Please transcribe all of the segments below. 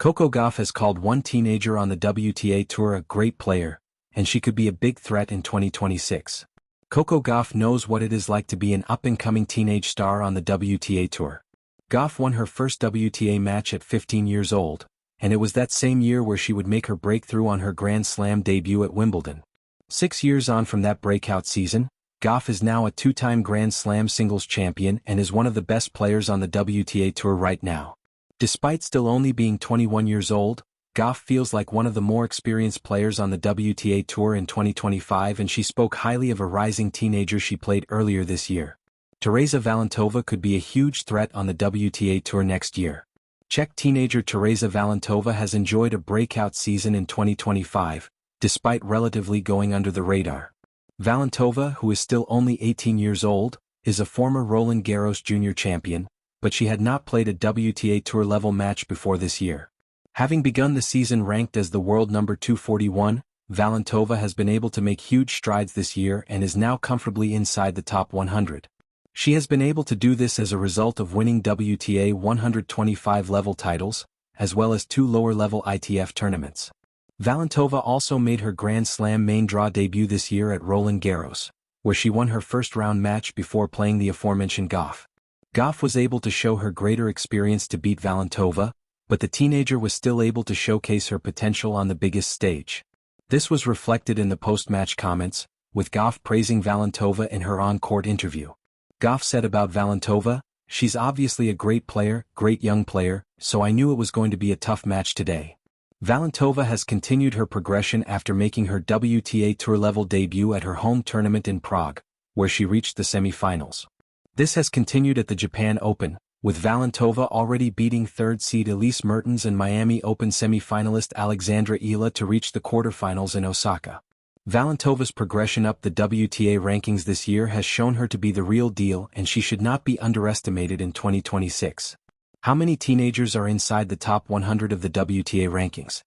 Coco Gauff has called one teenager on the WTA Tour a great player, and she could be a big threat in 2026. Coco Gauff knows what it is like to be an up-and-coming teenage star on the WTA Tour. Gauff won her first WTA match at 15 years old, and it was that same year where she would make her breakthrough on her Grand Slam debut at Wimbledon. 6 years on from that breakout season, Gauff is now a two-time Grand Slam singles champion and is one of the best players on the WTA Tour right now. Despite still only being 21 years old, Gauff feels like one of the more experienced players on the WTA Tour in 2025, and she spoke highly of a rising teenager she played earlier this year. Tereza Valentova could be a huge threat on the WTA Tour next year. Czech teenager Tereza Valentova has enjoyed a breakout season in 2025, despite relatively going under the radar. Valentova, who is still only 18 years old, is a former Roland Garros Junior champion, but she had not played a WTA Tour level match before this year. Having begun the season ranked as the world number 241, Valentova has been able to make huge strides this year and is now comfortably inside the top 100. She has been able to do this as a result of winning WTA 125 level titles, as well as 2 lower-level ITF tournaments. Valentova also made her Grand Slam main draw debut this year at Roland Garros, where she won her first-round match before playing the aforementioned Gauff. Gauff was able to show her greater experience to beat Valentova, but the teenager was still able to showcase her potential on the biggest stage. This was reflected in the post-match comments, with Gauff praising Valentova in her on-court interview. Gauff said about Valentova, "She's obviously a great player, great young player, so I knew it was going to be a tough match today." Valentova has continued her progression after making her WTA Tour-level debut at her home tournament in Prague, where she reached the semi-finals. This has continued at the Japan Open, with Valentova already beating third seed Elise Mertens and Miami Open semi-finalist Alexandra Ila to reach the quarterfinals in Osaka. Valentova's progression up the WTA rankings this year has shown her to be the real deal, and she should not be underestimated in 2026. How many teenagers are inside the top 100 of the WTA rankings?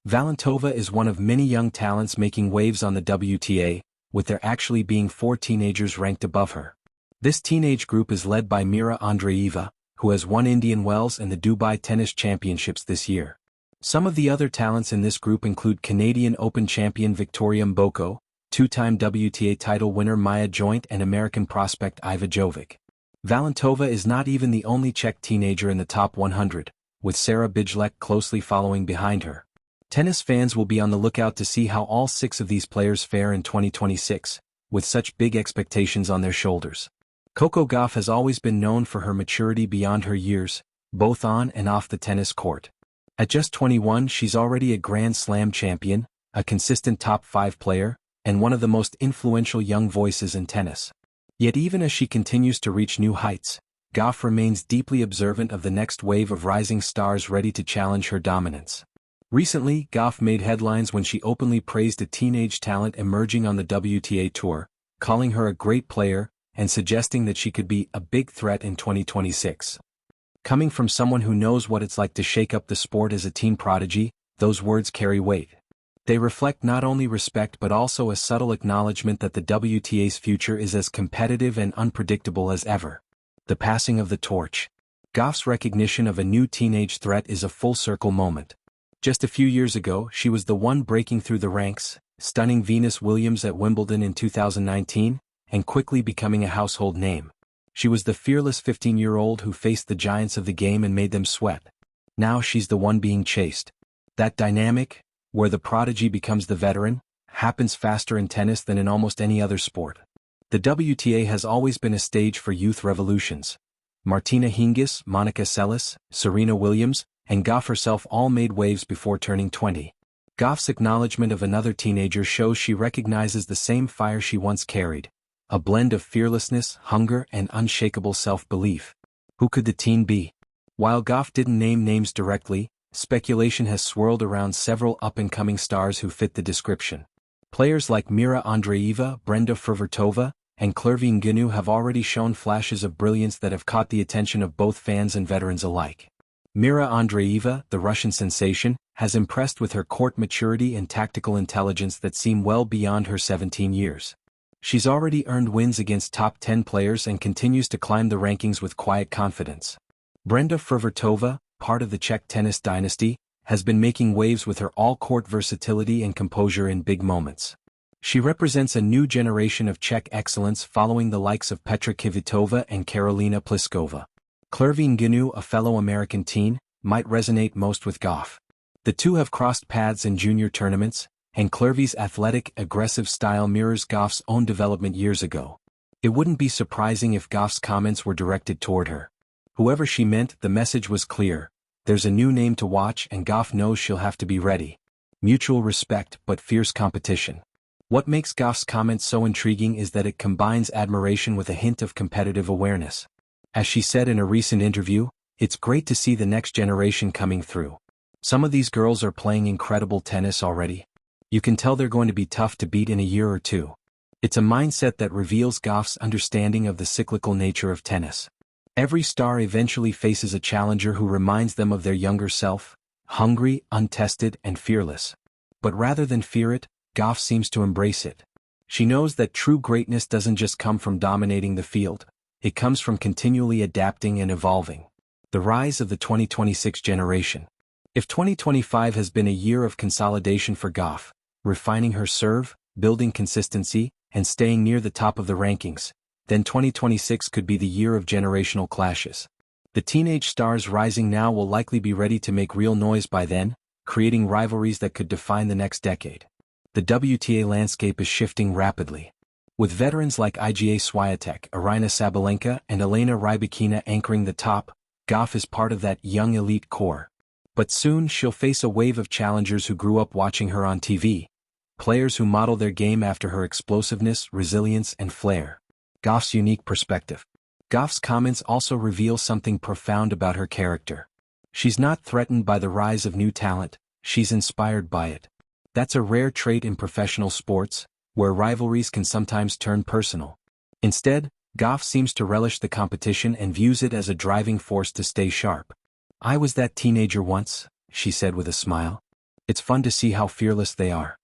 Valentova is one of many young talents making waves on the WTA, with there actually being 4 teenagers ranked above her. This teenage group is led by Mira Andreeva, who has won Indian Wells and the Dubai Tennis Championships this year. Some of the other talents in this group include Canadian Open champion Victoria Mboko, 2-time WTA title winner Maya Joint, and American prospect Iva Jovic. Valentova is not even the only Czech teenager in the top 100, with Sarah Bijlek closely following behind her. Tennis fans will be on the lookout to see how all 6 of these players fare in 2026, with such big expectations on their shoulders. Coco Gauff has always been known for her maturity beyond her years, both on and off the tennis court. At just 21, she's already a Grand Slam champion, a consistent top 5 player, and one of the most influential young voices in tennis. Yet even as she continues to reach new heights, Gauff remains deeply observant of the next wave of rising stars ready to challenge her dominance. Recently, Gauff made headlines when she openly praised a teenage talent emerging on the WTA Tour, calling her a great player, and suggesting that she could be a big threat in 2026. Coming from someone who knows what it's like to shake up the sport as a teen prodigy, those words carry weight. They reflect not only respect but also a subtle acknowledgement that the WTA's future is as competitive and unpredictable as ever. The passing of the torch. Gauff's recognition of a new teenage threat is a full-circle moment. Just a few years ago, she was the one breaking through the ranks, stunning Venus Williams at Wimbledon in 2019, and quickly becoming a household name. She was the fearless 15-year-old who faced the giants of the game and made them sweat. Now she's the one being chased. That dynamic, where the prodigy becomes the veteran, happens faster in tennis than in almost any other sport. The WTA has always been a stage for youth revolutions. Martina Hingis, Monica Seles, Serena Williams, and Gauff herself all made waves before turning 20. Gauff's acknowledgement of another teenager shows she recognizes the same fire she once carried. A blend of fearlessness, hunger, and unshakable self-belief. Who could the teen be? While Gauff didn't name names directly, speculation has swirled around several up-and-coming stars who fit the description. Players like Mira Andreeva, Brenda Fruhvirtova, and Clervine Ganu have already shown flashes of brilliance that have caught the attention of both fans and veterans alike. Mira Andreeva, the Russian sensation, has impressed with her court maturity and tactical intelligence that seem well beyond her 17 years. She's already earned wins against top 10 players and continues to climb the rankings with quiet confidence. Brenda Fruhvirtova, part of the Czech tennis dynasty, has been making waves with her all-court versatility and composure in big moments. She represents a new generation of Czech excellence following the likes of Petra Kvitova and Karolina Pliskova. Clervine Gnu, a fellow American teen, might resonate most with Gauff. The two have crossed paths in junior tournaments, and Clervine's athletic, aggressive style mirrors Gauff's own development years ago. It wouldn't be surprising if Gauff's comments were directed toward her. Whoever she meant, the message was clear. There's a new name to watch and Gauff knows she'll have to be ready. Mutual respect but fierce competition. What makes Gauff's comments so intriguing is that it combines admiration with a hint of competitive awareness. As she said in a recent interview, "It's great to see the next generation coming through. Some of these girls are playing incredible tennis already. You can tell they're going to be tough to beat in a year or two." It's a mindset that reveals Gauff's understanding of the cyclical nature of tennis. Every star eventually faces a challenger who reminds them of their younger self, hungry, untested, and fearless. But rather than fear it, Gauff seems to embrace it. She knows that true greatness doesn't just come from dominating the field, it comes from continually adapting and evolving. The rise of the 2026 generation. If 2025 has been a year of consolidation for Gauff, refining her serve, building consistency, and staying near the top of the rankings, then 2026 could be the year of generational clashes. The teenage stars rising now will likely be ready to make real noise by then, creating rivalries that could define the next decade. The WTA landscape is shifting rapidly. With veterans like Iga Swiatek, Aryna Sabalenka, and Elena Rybakina anchoring the top, Gauff is part of that young elite core. But soon she'll face a wave of challengers who grew up watching her on TV. Players who model their game after her explosiveness, resilience, and flair. Gauff's unique perspective. Gauff's comments also reveal something profound about her character. She's not threatened by the rise of new talent, she's inspired by it. That's a rare trait in professional sports, where rivalries can sometimes turn personal. Instead, Gauff seems to relish the competition and views it as a driving force to stay sharp. "I was that teenager once," she said with a smile. "It's fun to see how fearless they are."